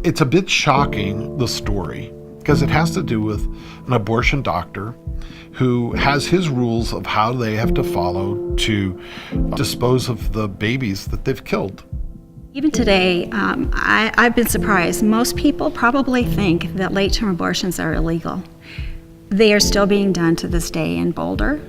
It's a bit shocking, the story, because it has to do with an abortion doctor who has his rules of how they have to follow to dispose of the babies that they've killed. Even today, I've been surprised. Most people probably think that late-term abortions are illegal. They are still being done to this day in Boulder.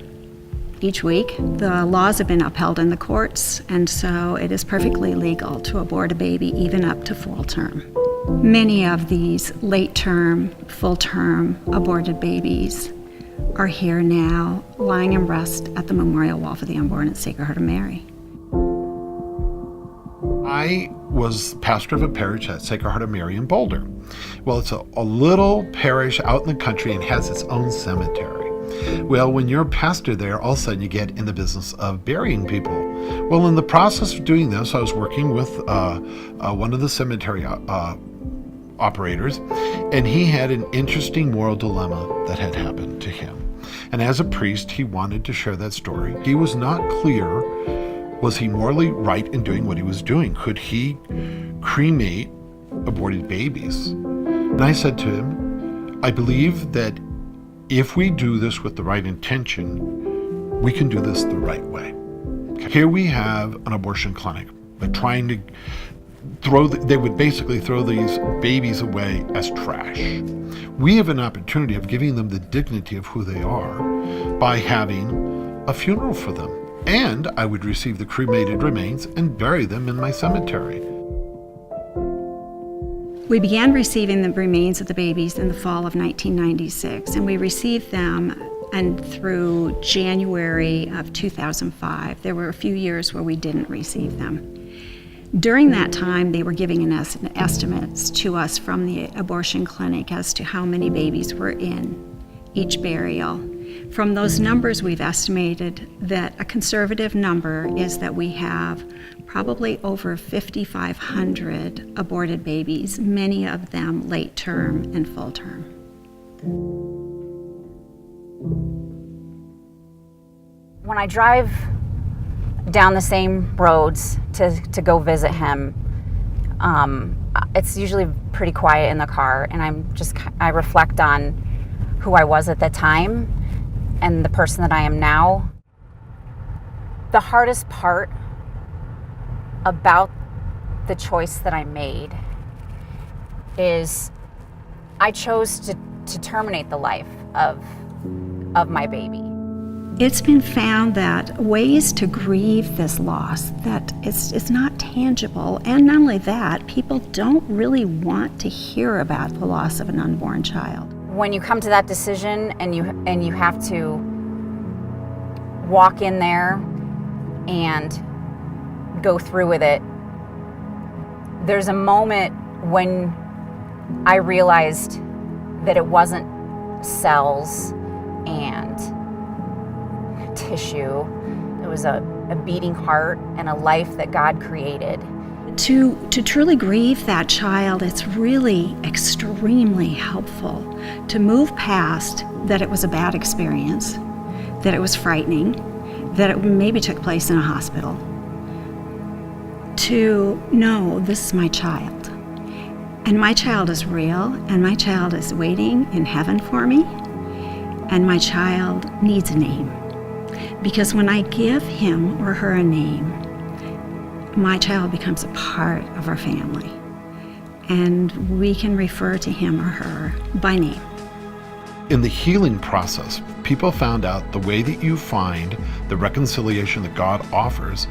Each week, the laws have been upheld in the courts, and so it is perfectly legal to abort a baby even up to full term. Many of these late-term, full-term aborted babies are here now, lying in rest at the memorial wall for the unborn at Sacred Heart of Mary. I was pastor of a parish at Sacred Heart of Mary in Boulder. Well, it's a little parish out in the country and has its own cemetery. Well, when you're a pastor there, all of a sudden you get in the business of burying people. Well, in the process of doing this, I was working with one of the cemetery operators, and he had an interesting moral dilemma that had happened to him. And as a priest, he wanted to share that story. He was not clear, was he morally right in doing what he was doing? Could he cremate aborted babies? And I said to him, I believe that if we do this with the right intention, we can do this the right way. Here we have an abortion clinic, but trying to they would basically throw these babies away as trash. We have an opportunity of giving them the dignity of who they are by having a funeral for them. And I would receive the cremated remains and bury them in my cemetery. We began receiving the remains of the babies in the fall of 1996, and we received them and through January of 2005. There were a few years where we didn't receive them. During that time, they were giving estimates to us from the abortion clinic as to how many babies were in each burial. From those numbers, we've estimated that a conservative number is that we have probably over 5,500 aborted babies, many of them late term and full term. When I drive down the same roads to go visit him, it's usually pretty quiet in the car, and I reflect on who I was at the time and the person that I am now. The hardest part about the choice that I made is I chose to terminate the life of my baby. It's been found that ways to grieve this loss, that it's not tangible, and not only that, people don't really want to hear about the loss of an unborn child. When you come to that decision and you have to walk in there and go through with it, there's a moment when I realized that it wasn't cells and tissue. It was a beating heart and a life that God created. To truly grieve that child, it's really extremely helpful to move past that it was a bad experience, that it was frightening, that it maybe took place in a hospital, to know this is my child. And my child is real, and my child is waiting in heaven for me, and my child needs a name. Because when I give him or her a name, my child becomes a part of our family, and we can refer to him or her by name. In the healing process, people found out the way that you find the reconciliation that God offers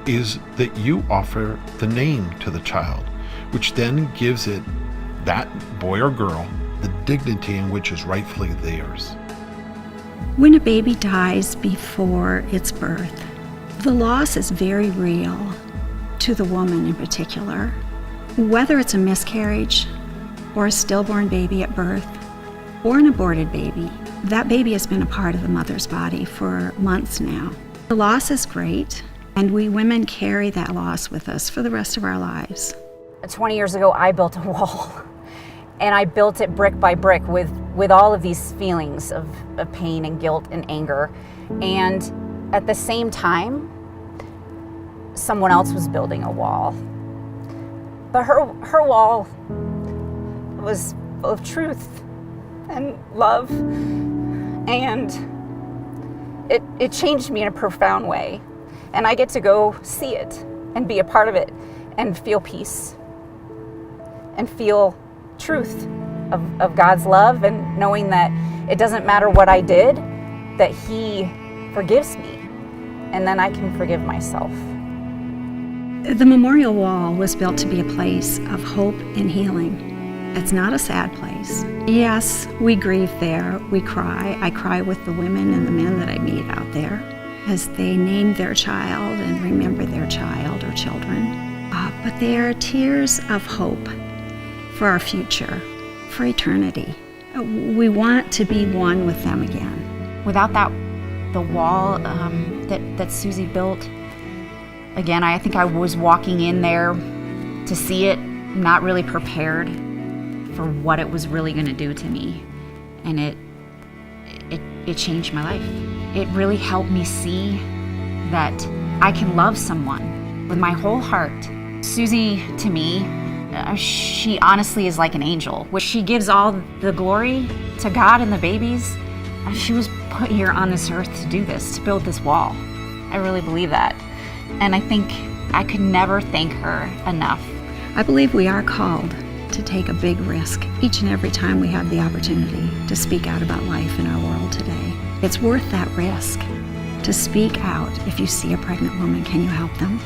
is that you offer the name to the child, which then gives it, that boy or girl, the dignity in which is rightfully theirs. When a baby dies before its birth, the loss is very real to the woman in particular. Whether it's a miscarriage or a stillborn baby at birth or an aborted baby, that baby has been a part of the mother's body for months now. The loss is great, and we women carry that loss with us for the rest of our lives. 20 years ago, I built a wall, and I built it brick by brick with all of these feelings of pain and guilt and anger. And at the same time, someone else was building a wall. But her wall was full of truth and love, and it changed me in a profound way. And I get to go see it and be a part of it and feel peace and feel truth of God's love, and knowing that it doesn't matter what I did, that He forgives me, and then I can forgive myself. The memorial wall was built to be a place of hope and healing. It's not a sad place. Yes, we grieve there, we cry. I cry with the women and the men that I meet out there as they name their child and remember their child or children. But they are tears of hope for our future, for eternity. We want to be one with them again. Without the wall that Suzie built, again, I think I was walking in there to see it, not really prepared for what it was really going to do to me. And it changed my life. It really helped me see that I can love someone with my whole heart. Suzie, to me, she honestly is like an angel. She gives all the glory to God and the babies. She was put here on this earth to do this, to build this wall. I really believe that. And I think I could never thank her enough. I believe we are called to take a big risk each and every time we have the opportunity to speak out about life in our world today. It's worth that risk to speak out. If you see a pregnant woman, can you help them?